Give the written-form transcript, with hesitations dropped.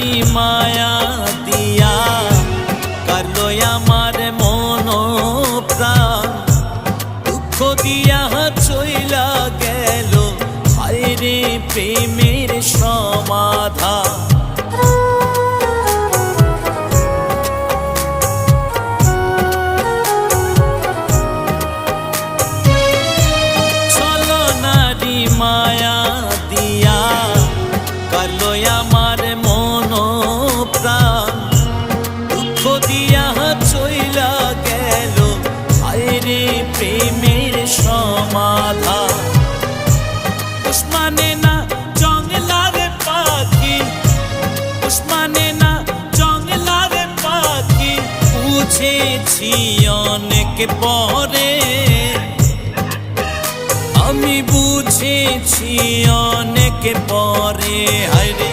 নারী মায়া দিয়া কারলো আমার মন প্রাণ দুঃখ দিয়া চইলা গেল হায়রে প্রেমের সমাধান মায়া দিয়া কারলো আমার মন প্রাণ দুঃখ দিয়া চইলা গেল হায়রে প্রেমের সমাধান উসমানে না জংলার পাখি উসমানে না জংলার পাখি বুঝেছি অনেক পরে আমি বুঝেছি অনেক পরে হায়রে